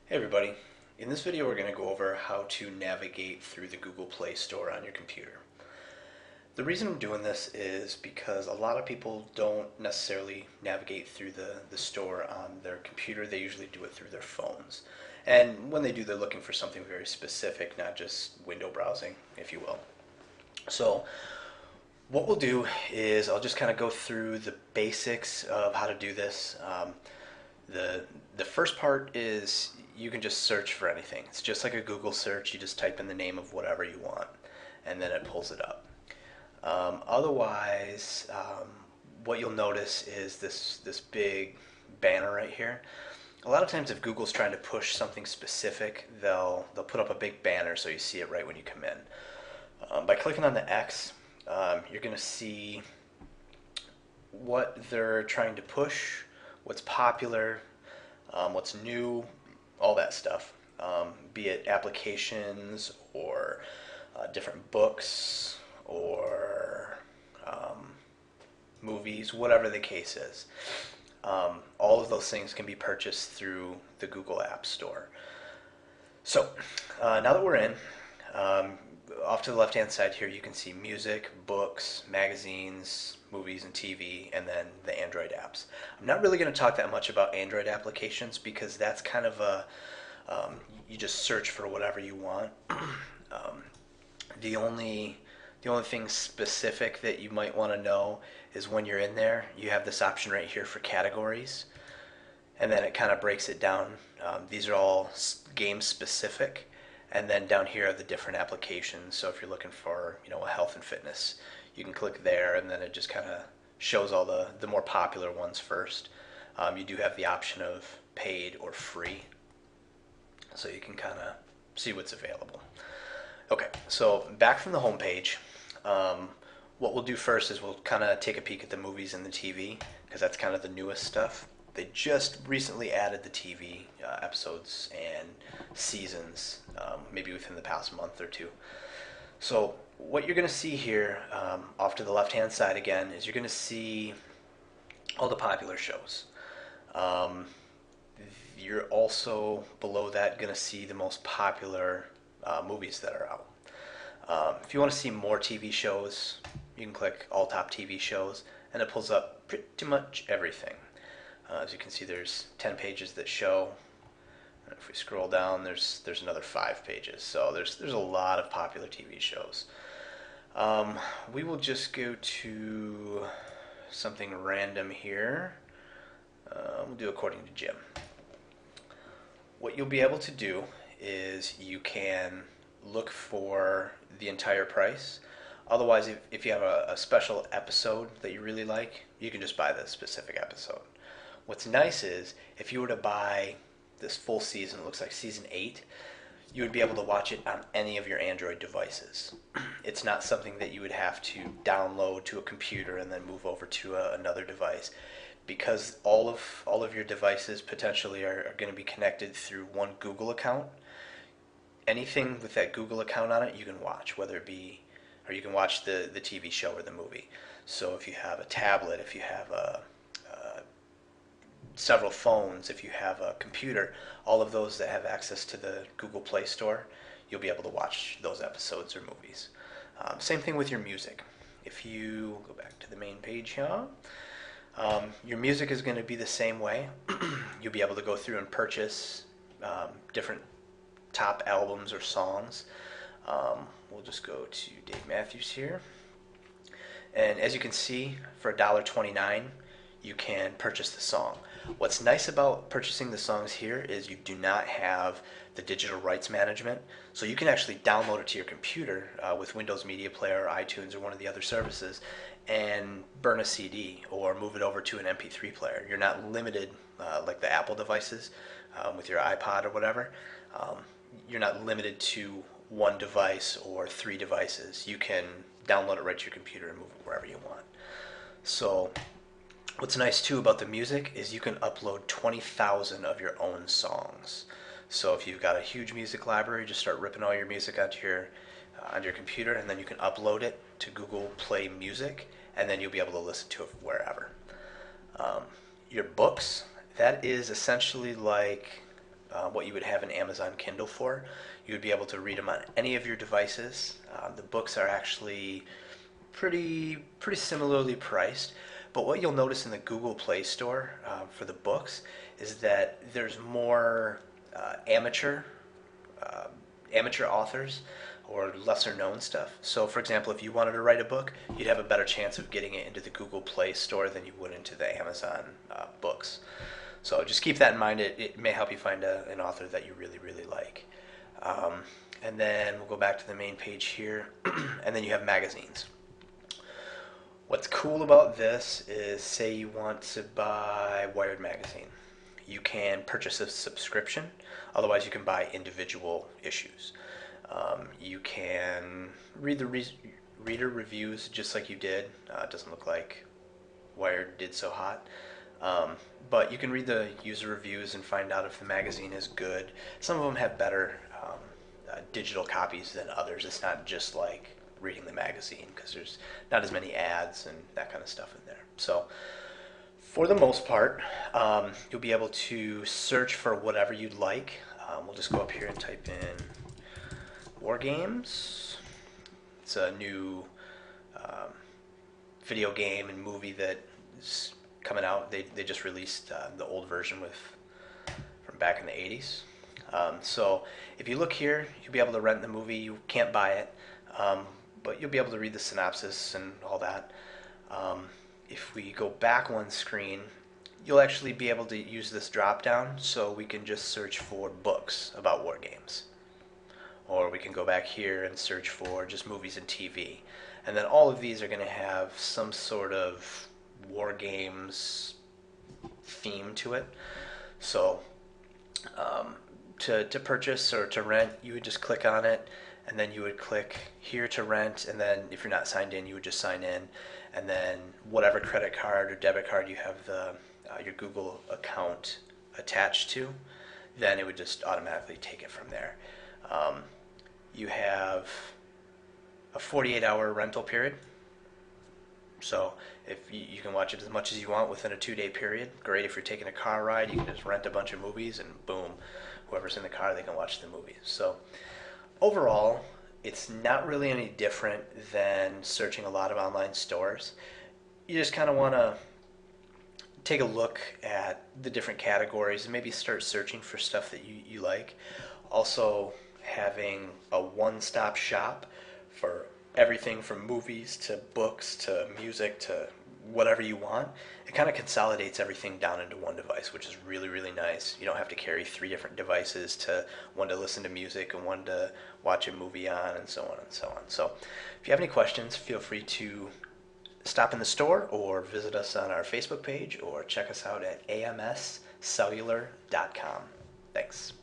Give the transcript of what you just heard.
Hey everybody, in this video we're going to go over how to navigate through the Google Play Store on your computer. The reason I'm doing this is because a lot of people don't necessarily navigate through the store on their computer. They usually do it through their phones. And when they do, they're looking for something very specific, not just window browsing, if you will. So what we'll do is I'll just kind of go through the basics of how to do this. The the first part is you can just search for anything. It's just like a Google search. You just type in the name of whatever you want, and then it pulls it up. Otherwise, what you'll notice is this big banner right here. A lot of times, if Google's trying to push something specific, they'll put up a big banner so you see it right when you come in. By clicking on the X, you're going to see what they're trying to push, what's popular, what's new, all that stuff. Be it applications or different books or movies, whatever the case is. All of those things can be purchased through the Google App Store. So now that we're in, off to the left-hand side here, you can see music, books, magazines, movies, and TV, and then the Android apps. I'm not really going to talk that much about Android applications because that's kind of you just search for whatever you want. The only thing specific that you might want to know is when you're in there, you have this option right here for categories, and then it kind of breaks it down. These are all game specific, and then down here are the different applications. So if you're looking for a health and fitness, you can click there, and then it just kind of shows all the more popular ones first. You do have the option of paid or free, so you can kind of see what's available. Okay, so back from the home page, what we'll do first is we'll kind of take a peek at the movies and the TV, because that's kind of the newest stuff. They just recently added the TV episodes and seasons, maybe within the past month or two. So what you're going to see here, off to the left-hand side again, is you're going to see all the popular shows. You're also below that going to see the most popular movies that are out. If you want to see more TV shows, you can click all top TV shows, and it pulls up pretty much everything. As you can see, there's 10 pages that show. And if we scroll down, there's another 5 pages. So there's a lot of popular TV shows. We will just go to something random here. We'll do according to Jim. What you'll be able to do is you can look for the entire price. Otherwise, if you have a special episode that you really like, you can just buy the specific episode. What's nice is if you were to buy this full season, it looks like season 8, you would be able to watch it on any of your Android devices. It's not something that you would have to download to a computer and then move over to another device, because all of your devices potentially are going to be connected through one Google account. Anything with that Google account on it, you can watch, whether it be, or you can watch the TV show or the movie. So if you have a tablet, if you have several phones, if you have a computer, all of those that have access to the Google Play Store, you'll be able to watch those episodes or movies. Same thing with your music. If you go back to the main page here, your music is going to be the same way. You'll be able to go through and purchase different top albums or songs. We'll just go to Dave Matthews here. And as you can see, for $1.29, you can purchase the song. What's nice about purchasing the songs here is you do not have the digital rights management, so you can actually download it to your computer with Windows Media Player or iTunes or one of the other services and burn a CD or move it over to an MP3 player. You're not limited like the Apple devices with your iPod or whatever. You're not limited to one device or 3 devices. You can download it right to your computer and move it wherever you want. So what's nice too about the music is you can upload 20,000 of your own songs. So if you've got a huge music library, just start ripping all your music onto your computer, and then you can upload it to Google Play Music, and then you'll be able to listen to it wherever. Your books, that is essentially like what you would have an Amazon Kindle for. You would be able to read them on any of your devices. The books are actually pretty similarly priced. But what you'll notice in the Google Play Store for the books is that there's more amateur amateur authors or lesser known stuff. So for example, if you wanted to write a book, you'd have a better chance of getting it into the Google Play Store than you would into the Amazon books. So just keep that in mind. It may help you find an author that you really like. And then we'll go back to the main page here, and then you have magazines. What's cool about this is, say you want to buy Wired magazine. You can purchase a subscription, otherwise you can buy individual issues. You can read the reader reviews just like you did. It doesn't look like Wired did so hot. But you can read the user reviews and find out if the magazine is good. Some of them have better digital copies than others. It's not just like reading the magazine, because there's not as many ads and that kind of stuff in there. So for the most part, you'll be able to search for whatever you'd like. We'll just go up here and type in War Games. It's a new video game and movie that is coming out. They just released the old version from back in the 80s. So if you look here, you'll be able to rent the movie. You can't buy it, but you'll be able to read the synopsis and all that. If we go back one screen, you'll actually be able to use this drop down, so we can just search for books about war games. Or we can go back here and search for just movies and TV. And then all of these are going to have some sort of war games theme to it. So to purchase or to rent, you would just click on it, and then you would click here to rent, and then if you're not signed in, you would just sign in, and then whatever credit card or debit card you have your Google account attached to, then it would just automatically take it from there. You have a 48-hour rental period, so if you can watch it as much as you want within a 2-day period. Great. If you're taking a car ride, you can just rent a bunch of movies, and boom, whoever's in the car, they can watch the movies. So overall, it's not really any different than searching a lot of online stores. You just kind of want to take a look at the different categories and maybe start searching for stuff that you like. Also, having a one-stop shop for everything from movies to books to music to whatever you want. It kind of consolidates everything down into one device, which is really nice. You don't have to carry 3 different devices, one to listen to music and one to watch a movie on, and so on and so on. So if you have any questions, feel free to stop in the store or visit us on our Facebook page or check us out at amscellular.com. Thanks.